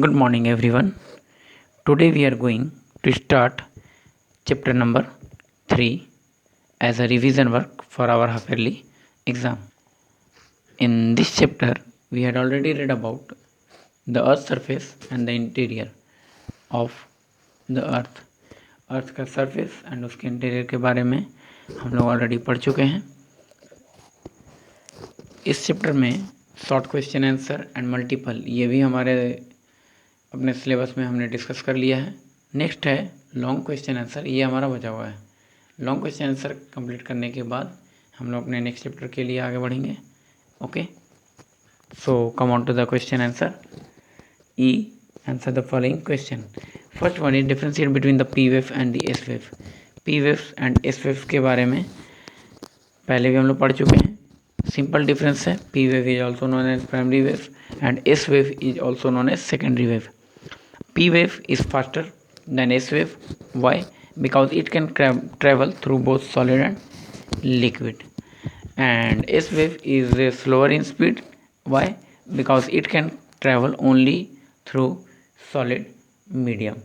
Good morning, everyone. Today we are going to start chapter number 3 as a revision work for our half yearly exam. In this chapter, we had already read about the earth's surface and the interior of the अर्थ का surface and उसके interior के बारे में हम लोग already पढ़ चुके हैं. इस चैप्टर में short question answer and multiple ये भी हमारे अपने सिलेबस में हमने डिस्कस कर लिया है. नेक्स्ट है लॉन्ग क्वेश्चन आंसर, ये हमारा बचा हुआ है. लॉन्ग क्वेश्चन आंसर कंप्लीट करने के बाद हम लोग अपने नेक्स्ट चैप्टर के लिए आगे बढ़ेंगे. Okay, so come on to the question answer. ई answer the following question. First one is differentiate between the P wave and the S wave. P waves and S waves के बारे में पहले भी हम लोग पढ़ चुके हैं. सिंपल डिफरेंस है, P wave is also known as primary wave and S wave is also known as secondary wave. P wave is faster than S wave. Why? Because it can travel through both solid and liquid. And S wave is slower in speed. Why? Because it can travel only through solid medium.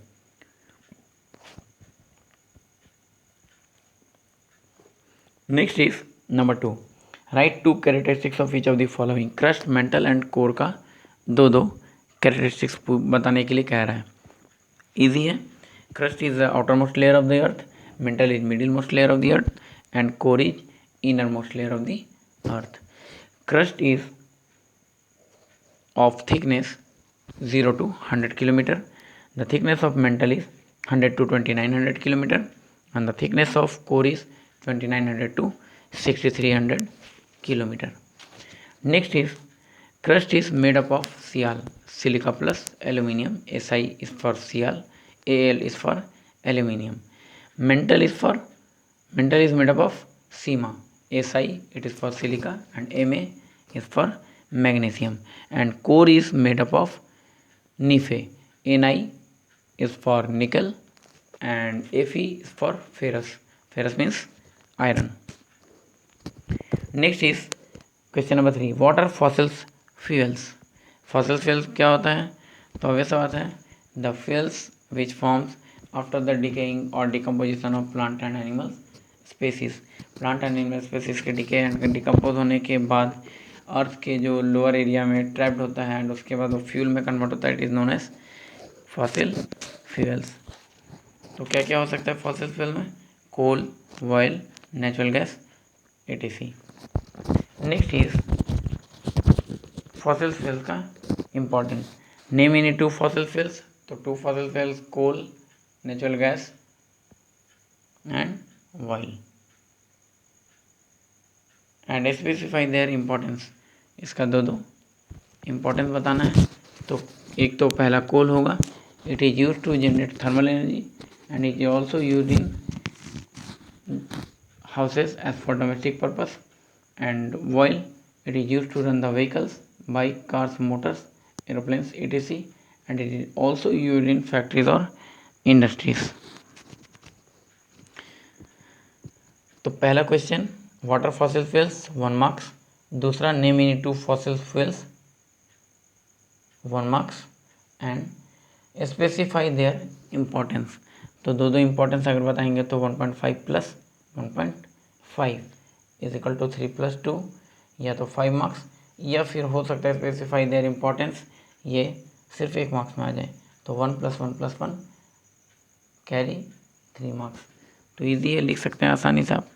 Next is number 2. Write two characteristics of each of the following. Crust, mantle and core का दो characteristics बताने के लिए कह रहा है. Easy है. Crust is the outer most layer of the earth, mental is middle most layer of the earth and core is inner most layer of the earth. Crust is of thickness 0 to 100 kilometre. The thickness of mental is 100 to 2900 kilometre and the thickness of core is 2900 to 6300 kilometre. Next is crust is made up of Cl, silica plus aluminium. Si is for Cl, Al is for aluminium. Mantle is made up of Sima. Si it is for silica and Ma is for magnesium. And core is made up of Nife. Ni is for nickel and Fe is for ferrous. Ferrous means iron. Next is question number 3. What are fossils fuels. Fossil fuels क्या होता है? तो obvious बात है, the fuels which forms after the decaying और decomposition of plant and animal species. Plant and animal species के decay and decompose होने के बाद अर्थ के जो लोअर एरिया में ट्रैप्ड होता है एंड उसके बाद वो फ्यूल में कन्वर्ट होता है. It is known as fossil fuels. तो क्या क्या हो सकता है फॉसिल फ्यूल में? Coal, oil, natural gas, etc. Next is fossil fuels का importance. Name any two fossil fuels. तो two fossil fuels coal, natural gas and oil. And specify their importance. इसका दो इम्पोर्टेंस बताना है. तो एक तो पहला कोल होगा. It is use to generate thermal energy and it is also use in houses as for domestic purpose. And oil it is use to run the vehicles, bike, cars, motors, aeroplanes, etc. and it is also used in factories or industries. तो पहला question, what are fossil fuels, 1 marks. दूसरा, name any two fossil fuels, 1 marks. And specify their importance. तो दो importance अगर बताएंगे तो 1.5 plus 1.5 is equal to 3 + 2 या तो 5 मार्क्स, या फिर हो सकता है स्पेसिफाई देयर इम्पोर्टेंस, ये सिर्फ 1 मार्क्स में आ जाए. तो 1 + 1 + 1 कैरी 3 मार्क्स. तो ईजी है, लिख सकते हैं आसानी से आप.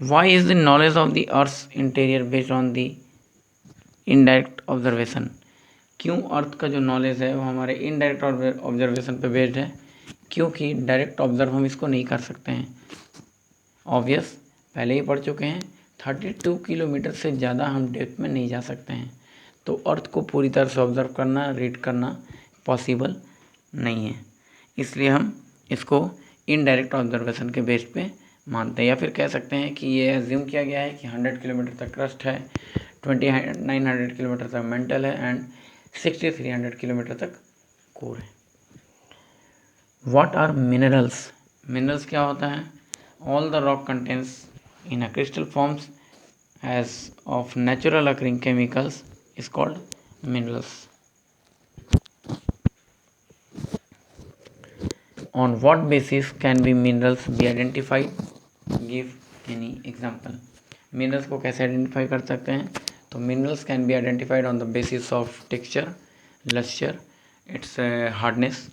Why is the knowledge of the earth interior based on the indirect observation. क्यों अर्थ का जो नॉलेज है वो हमारे इनडायरेक्ट ऑब्जर्वेशन पे बेस्ड है? क्योंकि डायरेक्ट ऑब्जर्व हम इसको नहीं कर सकते हैं. ऑब्वियस, पहले ही पढ़ चुके हैं, 32 किलोमीटर से ज़्यादा हम डेप्थ में नहीं जा सकते हैं. तो अर्थ को पूरी तरह से ऑब्जर्व करना, रीड करना पॉसिबल नहीं है. इसलिए हम इसको इनडायरेक्ट ऑब्जर्वेशन के बेस पे मानते हैं. या फिर कह सकते हैं कि ये एज्यूम किया गया है कि 100 किलोमीटर तक क्रस्ट है, 2900 किलोमीटर तक मेंटल है एंड 6300 किलोमीटर तक कोर है. What are minerals. मिनरल्स क्या होता है? All the rock contains in a crystal forms as of natural occurring chemicals is called minerals. On what basis can be minerals be identified, give any example. Minerals को कैसे identify कर सकते हैं? तो minerals can be identified on the basis of texture, lustre, it's hardness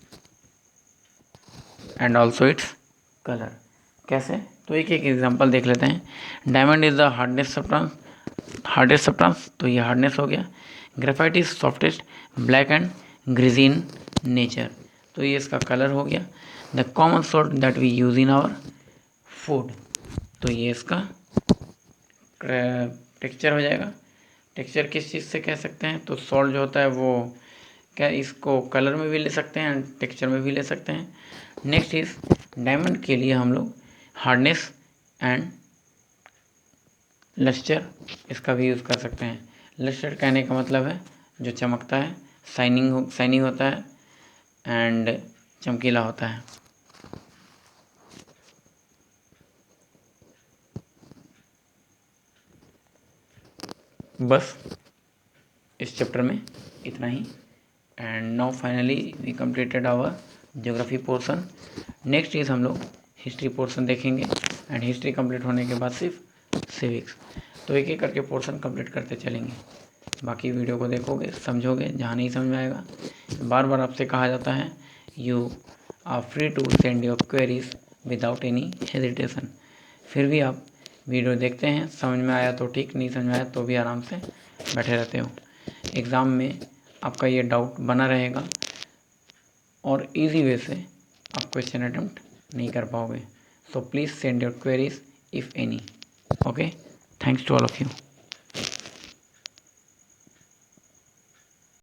and also its colour. कैसे? तो एक एक एग्जांपल देख लेते हैं। Diamond is the hardest substance, तो ये हार्डनेस हो गया। Graphite is softest, black and greasy in nature, तो ये इसका कलर हो गया। The common salt that we use in our food, तो ये इसका टेक्सचर हो जाएगा। टेक्सचर किस चीज़ से कह सकते हैं? तो सॉल्ट जो होता है वो क्या इसको कलर में भी ले सकते हैं एंड टेक्सचर में भी ले सकते हैं। नेक्स्ट इज डायमंड के लिए हम लोग हार्डनेस एंड लस्टर इसका भी यूज़ कर सकते हैं। लस्टर कहने का मतलब है जो चमकता है, शाइनिंग होता है एंड चमकीला होता है। बस इस चैप्टर में इतना ही। And now finally we completed our geography portion. Next is हम लोग हिस्ट्री पोर्शन देखेंगे एंड हिस्ट्री कंप्लीट होने के बाद सिर्फ सिविक्स। तो एक एक करके पोर्शन कंप्लीट करते चलेंगे। बाकी वीडियो को देखोगे, समझोगे, जहाँ नहीं समझ में आएगा बार बार आपसे कहा जाता है you are free to send your queries without any hesitation. फिर भी आप वीडियो देखते हैं, समझ में आया तो ठीक, नहीं समझ में आया तो भी आराम से बैठे रहते हो। एग्ज़ाम में आपका ये डाउट बना रहेगा और इजी वे से आप क्वेश्चन अटेम्प्ट नहीं कर पाओगे। So please send your queries if any. Okay, thanks to all of you.